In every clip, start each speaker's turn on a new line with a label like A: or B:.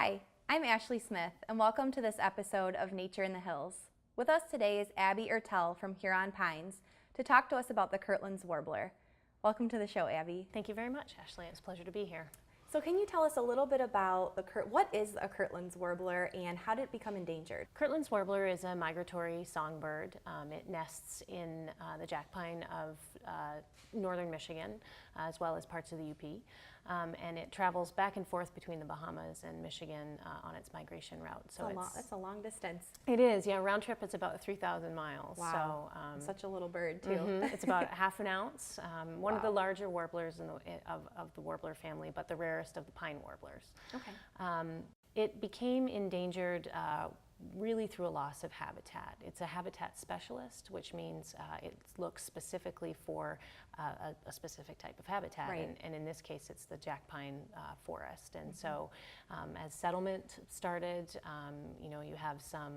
A: Hi, I'm Ashley Smith, and welcome to this episode of Nature in the Hills. With us today is Abby Ertel from Huron Pines to talk to us about the Kirtlands warbler. Welcome to the show, Abby.
B: Thank you very much, Ashley. It's a pleasure to be here.
A: So can you tell us a little bit about what is a Kirtlands warbler and how did it become endangered?
B: Kirtland's warbler is a migratory songbird. It nests in the jack pine of northern Michigan, as well as parts of the UP. And it travels back and forth between the Bahamas and Michigan on its migration route.
A: So that's a long distance.
B: It is, yeah. Round trip, it's about 3,000 miles.
A: Wow, so, such a little bird too.
B: It's about half an ounce. One of the larger warblers of the warbler family, but the rarest of the pine warblers.
A: Okay.
B: It became endangered really through a loss of habitat. It's a habitat specialist, which means it looks specifically for a specific type of habitat,
A: right.
B: and in this case it's the jack pine forest. And so as settlement started, you have some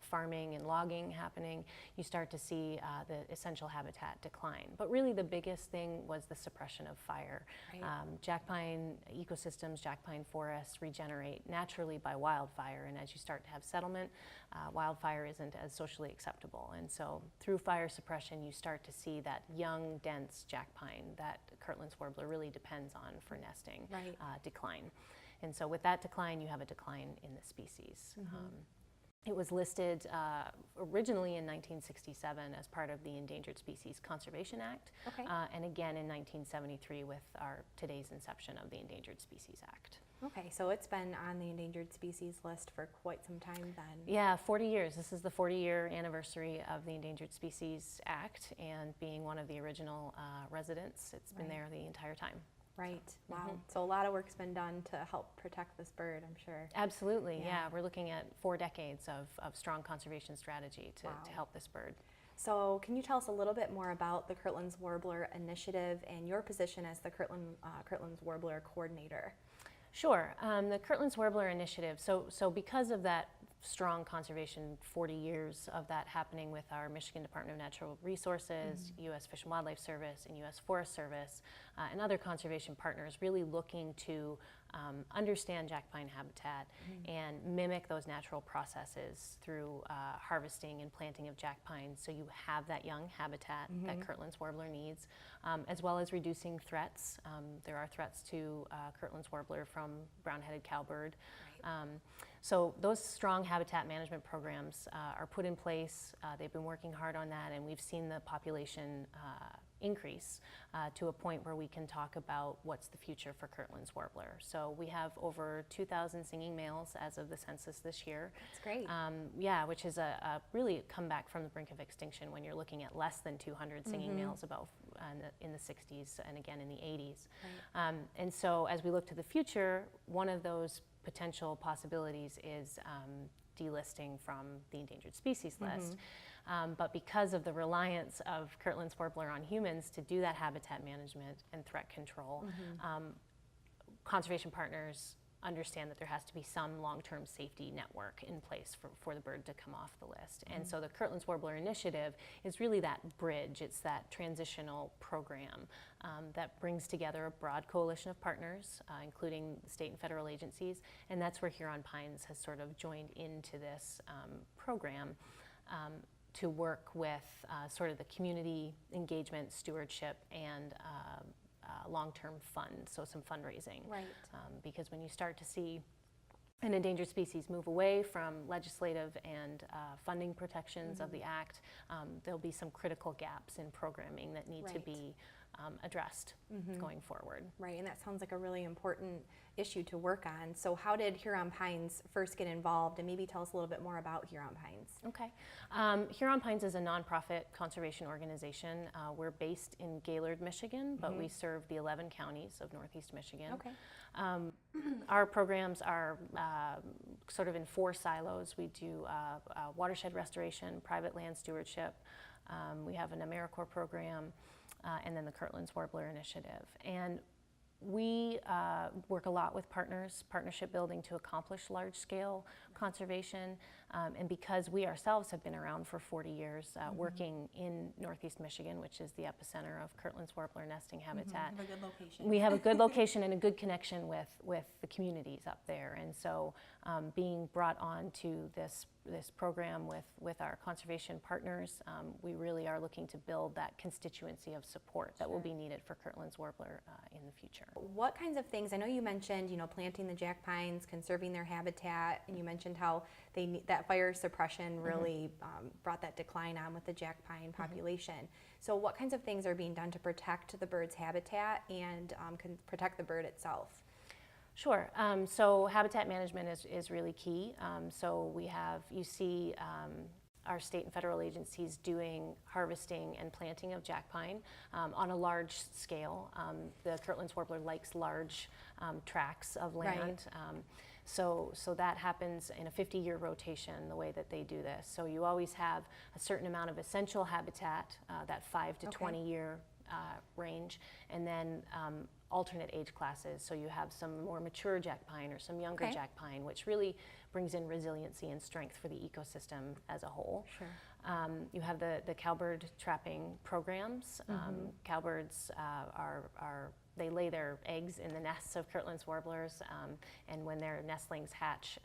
B: farming and logging happening, you start to see the essential habitat decline. But really the biggest thing was the suppression of fire. Right. Jack pine ecosystems, jack pine forests regenerate naturally by wildfire, and as you start to have settlement, wildfire isn't as socially acceptable. And so through fire suppression, you start to see that young, dense jack pine that Kirtland's warbler really depends on for nesting,
A: right.
B: Decline. And so with that decline, you have a decline in the species. It was listed originally in 1967 as part of the Endangered Species Conservation Act,
A: okay.
B: And again in 1973 with today's inception of the Endangered Species Act.
A: Okay, so it's been on the endangered species list for quite some time then.
B: Yeah, 40 years. This is the 40-year anniversary of the Endangered Species Act, and being one of the original residents, it's been there the entire time.
A: Right, wow. So a lot of work's been done to help protect this bird, I'm sure.
B: Absolutely, yeah. We're looking at 4 decades of strong conservation strategy to help this bird.
A: So can you tell us a little bit more about the Kirtlands Warbler Initiative and your position as the Kirtlands Warbler Coordinator?
B: Sure. The Kirtlands Warbler Initiative, so because of that strong conservation, 40 years of that happening with our Michigan Department of Natural Resources, U.S. Fish and Wildlife Service, and U.S. Forest Service, and other conservation partners really looking to understand jack pine habitat and mimic those natural processes through harvesting and planting of jack pine, so you have that young habitat that Kirtland's warbler needs, as well as reducing threats. There are threats to Kirtland's warbler from brown-headed cowbird. Right. So those strong habitat management programs are put in place. They've been working hard on that, and we've seen the population increase to a point where we can talk about what's the future for Kirtland's warbler. So we have over 2,000 singing males as of the census this year.
A: That's great.
B: Yeah, which is a really comeback from the brink of extinction when you're looking at less than 200 singing males about in the 60s and again in the 80s. Right. And so as we look to the future, one of those potential possibilities is delisting from the endangered species list. But because of the reliance of Kirtland's warbler on humans to do that habitat management and threat control, conservation partners understand that there has to be some long-term safety network in place for the bird to come off the list. And so the Kirtland's Warbler Initiative is really that bridge. It's that transitional program that brings together a broad coalition of partners, including state and federal agencies, and that's where Huron Pines has sort of joined into this program to work with sort of the community engagement, stewardship, and long-term fund, so some fundraising.
A: Right.
B: Because when you start to see an endangered species move away from legislative and funding protections of the Act, there'll be some critical gaps in programming that need to be addressed going forward.
A: Right, and that sounds like a really important issue to work on. So how did Huron Pines first get involved, and maybe tell us a little bit more about Huron Pines?
B: Okay. Huron Pines is a nonprofit conservation organization. We're based in Gaylord, Michigan, but we serve the 11 counties of Northeast Michigan.
A: Okay.
B: Our programs are sort of in 4 silos. We do watershed restoration, private land stewardship. We have an AmeriCorps program, and then the Kirtland's Warbler Initiative. And we work a lot with partners, partnership building to accomplish large-scale conservation. And because we ourselves have been around for 40 years working in Northeast Michigan, which is the epicenter of Kirtland's warbler nesting habitat.
A: Have a good location.
B: We have a good location and a good connection with the communities up there. And so being brought on to this program with our conservation partners, we really are looking to build that constituency of support that will be needed for Kirtland's warbler in the future.
A: What kinds of things, I know you mentioned, planting the jack pines, conserving their habitat, and you mentioned how they need that fire suppression really brought that decline on with the jack pine population. So what kinds of things are being done to protect the bird's habitat and can protect the bird itself?
B: Sure. So habitat management is really key. So you see our state and federal agencies doing harvesting and planting of jack pine on a large scale. The Kirtland's warbler likes large tracts of land. Right. So that happens in a 50-year rotation, the way that they do this. So you always have a certain amount of essential habitat, that 5 to 20-year range, and then alternate age classes. So you have some more mature jack pine or some younger jack pine, which really brings in resiliency and strength for the ecosystem as a whole. Sure. You have the cowbird trapping programs. Cowbirds they lay their eggs in the nests of Kirtland's warblers, and when their nestlings hatch,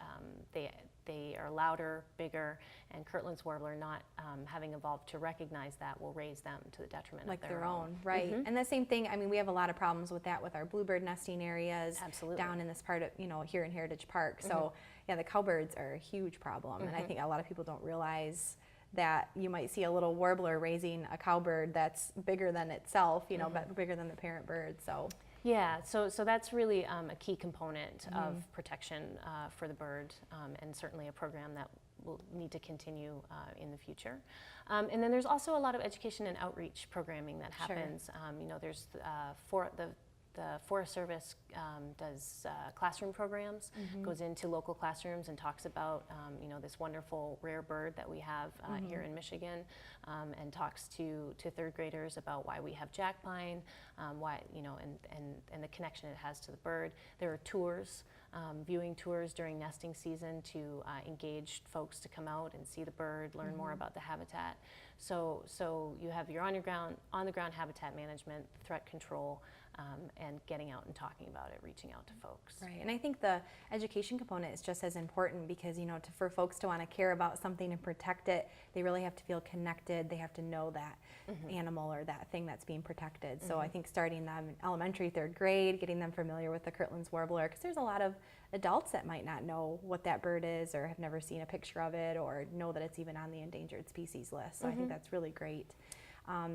B: they are louder, bigger, and Kirtland's warbler, not having evolved to recognize that, will raise them to the detriment of their own.
A: Right. And the same thing, I mean, we have a lot of problems with that with our bluebird nesting areas.
B: Absolutely. Down
A: in this part of, here in Heritage Park. So yeah, the cowbirds are a huge problem, and I think a lot of people don't realize that you might see a little warbler raising a cowbird that's bigger than itself, but bigger than the parent bird. So
B: yeah, so that's really a key component of protection for the bird, and certainly a program that will need to continue in the future. And then there's also a lot of education and outreach programming that happens. There's the Forest Service does classroom programs, goes into local classrooms and talks about this wonderful rare bird that we have here in Michigan, and talks to third graders about why we have jack pine, why and the connection it has to the bird. There are tours, viewing tours during nesting season to engage folks to come out and see the bird, learn more about the habitat. So you have your on the ground habitat management, threat control, and getting out and talking about it, reaching out to folks.
A: Right, and I think the education component is just as important because, for folks to want to care about something and protect it, they really have to feel connected. They have to know that animal or that thing that's being protected. So I think starting them in elementary, third grade, getting them familiar with the Kirtland's warbler, because there's a lot of adults that might not know what that bird is or have never seen a picture of it or know that it's even on the endangered species list. So I think that's really great.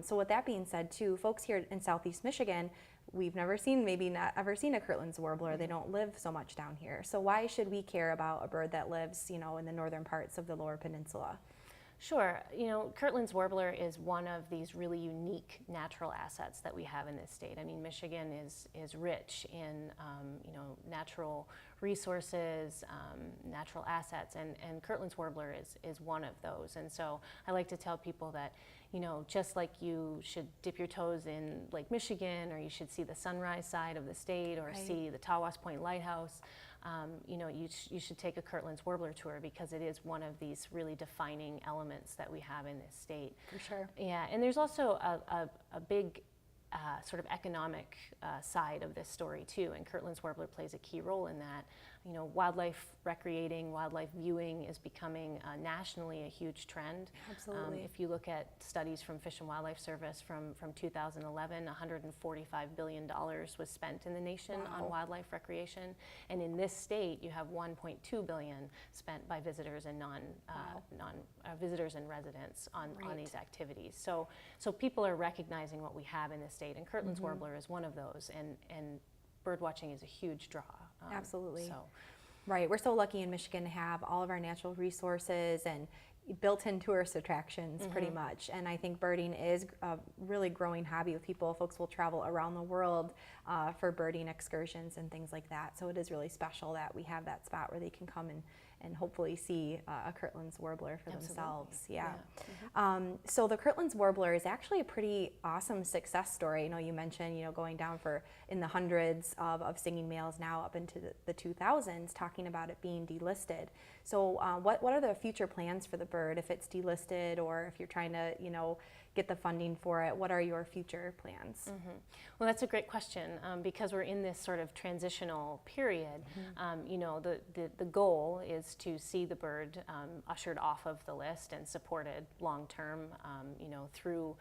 A: So with that being said, too, folks here in Southeast Michigan, we've maybe not ever seen a Kirtland's warbler. They don't live so much down here. So why should we care about a bird that lives, in the northern parts of the Lower Peninsula?
B: Sure. Kirtland's warbler is one of these really unique natural assets that we have in this state. I mean, Michigan is rich in, natural resources, natural assets, and Kirtland's warbler is one of those. And so I like to tell people that, just like you should dip your toes in Lake Michigan, or you should see the sunrise side of the state, or see the Tawas Point Lighthouse, you should take a Kirtland's warbler tour because it is one of these really defining elements that we have in this state.
A: For sure.
B: Yeah, and there's also a big sort of economic side of this story too, and Kirtland's warbler plays a key role in that. Wildlife recreating, wildlife viewing is becoming nationally a huge trend.
A: Absolutely.
B: If you look at studies from Fish and Wildlife Service from 2011, $145 billion was spent in the nation on wildlife recreation, and in this state you have $1.2 billion spent by visitors and visitors and residents on these activities. So people are recognizing what we have in this state, and Kirtland's warbler is one of those, and bird watching is a huge draw.
A: Absolutely. Right, we're so lucky in Michigan to have all of our natural resources and built-in tourist attractions pretty much, and I think birding is a really growing hobby with people. Folks will travel around the world for birding excursions and things like that, so it is really special that we have that spot where they can come and hopefully see a Kirtland's warbler for
B: Absolutely.
A: themselves. Yeah.
B: Mm-hmm.
A: So the Kirtland's warbler is actually a pretty awesome success story. You mentioned, going down in the hundreds of singing males now up into the 2000s, talking about it being delisted. So what are the future plans for the bird if it's delisted, or if you're trying to, get the funding for it? What are your future plans?
B: Mm-hmm. Well, that's a great question, because we're in this sort of transitional period. The goal is to see the bird ushered off of the list and supported long term, through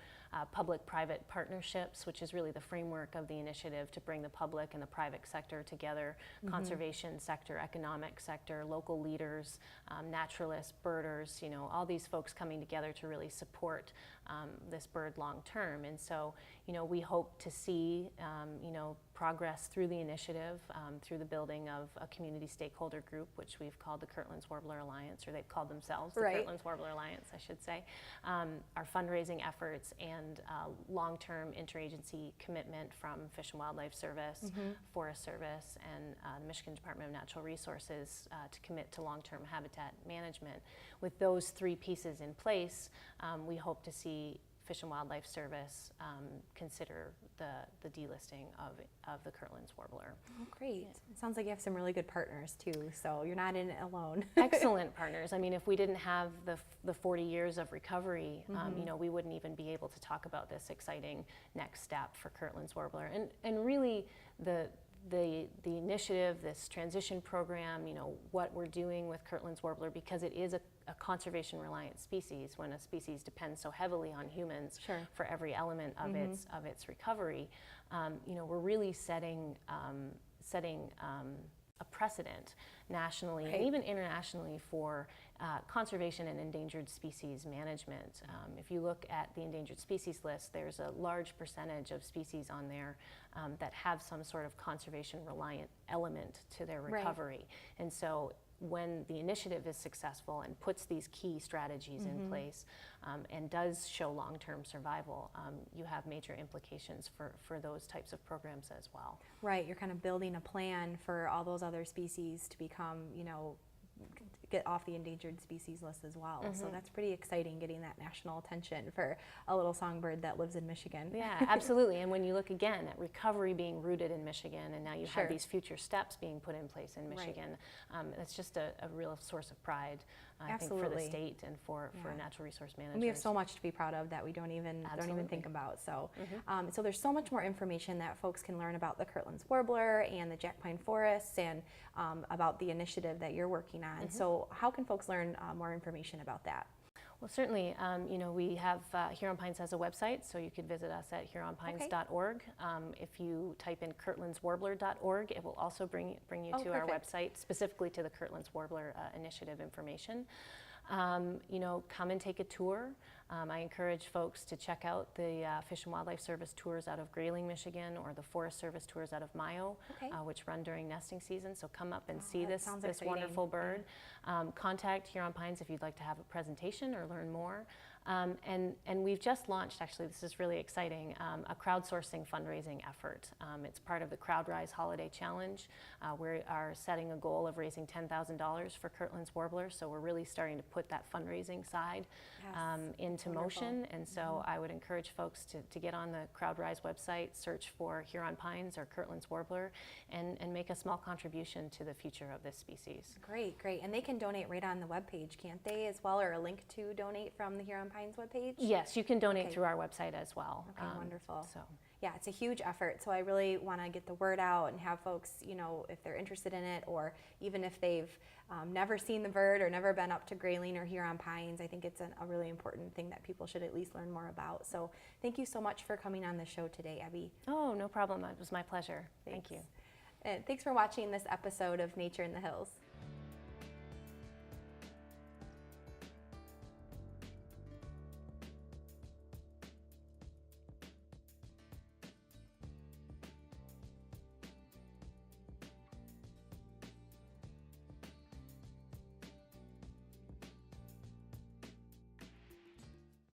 B: public-private partnerships, which is really the framework of the initiative to bring the public and the private sector together, conservation sector, economic sector, local leaders, naturalists, birders, all these folks coming together to really support this bird long term. And so, we hope to see, progress through the initiative, through the building of a community stakeholder group, which we've called the Kirtlands Warbler Alliance, or they've called themselves the
A: Right.
B: Kirtlands Warbler Alliance, I should say. Our fundraising efforts and long-term interagency commitment from Fish and Wildlife Service, Forest Service, and the Michigan Department of Natural Resources to commit to long-term habitat management. With those three pieces in place, we hope to see Fish and Wildlife Service consider the delisting of the Kirtland's warbler.
A: Oh, great. Yeah. It sounds like you have some really good partners too, so you're not in it alone.
B: Excellent partners. I mean, if we didn't have the 40 years of recovery, we wouldn't even be able to talk about this exciting next step for Kirtland's warbler. And really, the initiative, this transition program, what we're doing with Kirtland's warbler, because it is a conservation-reliant species. When a species depends so heavily on humans
A: Sure.
B: for every element of its recovery, we're really setting a precedent nationally
A: Right.
B: and even internationally for conservation and endangered species management. If you look at the endangered species list, there's a large percentage of species on there that have some sort of conservation-reliant element to their recovery. Right. And so when the initiative is successful and puts these key strategies in place and does show long-term survival, you have major implications for those types of programs as well.
A: Right, you're kind of building a plan for all those other species to become, get off the endangered species list as well. So that's pretty exciting, getting that national attention for a little songbird that lives in Michigan.
B: Yeah, absolutely. And when you look again at recovery being rooted in Michigan, and now you
A: Sure.
B: have these future steps being put in place in Michigan, that's just a real source of pride, I think, for the state and for natural resource managers.
A: And we have so much to be proud of that we don't even think about. So, so there's so much more information that folks can learn about the Kirtland's warbler and the Jack Pine forests, and about the initiative that you're working on. So how can folks learn more information about that?
B: Well, certainly, we have, Huron Pines has a website, so you could visit us at huronpines.org. If you type in kirtlandswarbler.org, it will also bring you to our website, specifically to the Kirtland's Warbler Initiative information. Come and take a tour. I encourage folks to check out the Fish and Wildlife Service tours out of Grayling, Michigan, or the Forest Service tours out of Mayo, which run during nesting season. So come up and see this wonderful bird. Contact Huron Pines if you'd like to have a presentation or learn more. And we've just launched, actually, this is really exciting, a crowdsourcing fundraising effort. It's part of the CrowdRise Holiday Challenge. We are setting a goal of raising $10,000 for Kirtland's warbler, so we're really starting to put that fundraising side into motion. And so I would encourage folks to get on the CrowdRise website, search for Huron Pines or Kirtland's warbler, and make a small contribution to the future of this species.
A: Great, great. And they can donate right on the webpage, can't they, as well, or a link to donate from the Huron Pines webpage?
B: Yes, you can donate through our website as well.
A: Okay, wonderful.
B: So.
A: Yeah, it's a huge effort, so I really want to get the word out and have folks, if they're interested in it, or even if they've never seen the bird or never been up to Grayling or Huron Pines, I think it's a really important thing that people should at least learn more about. So thank you so much for coming on the show today, Abby.
B: Oh, no problem. It was my pleasure. Thank you.
A: And thanks for watching this episode of Nature in the Hills.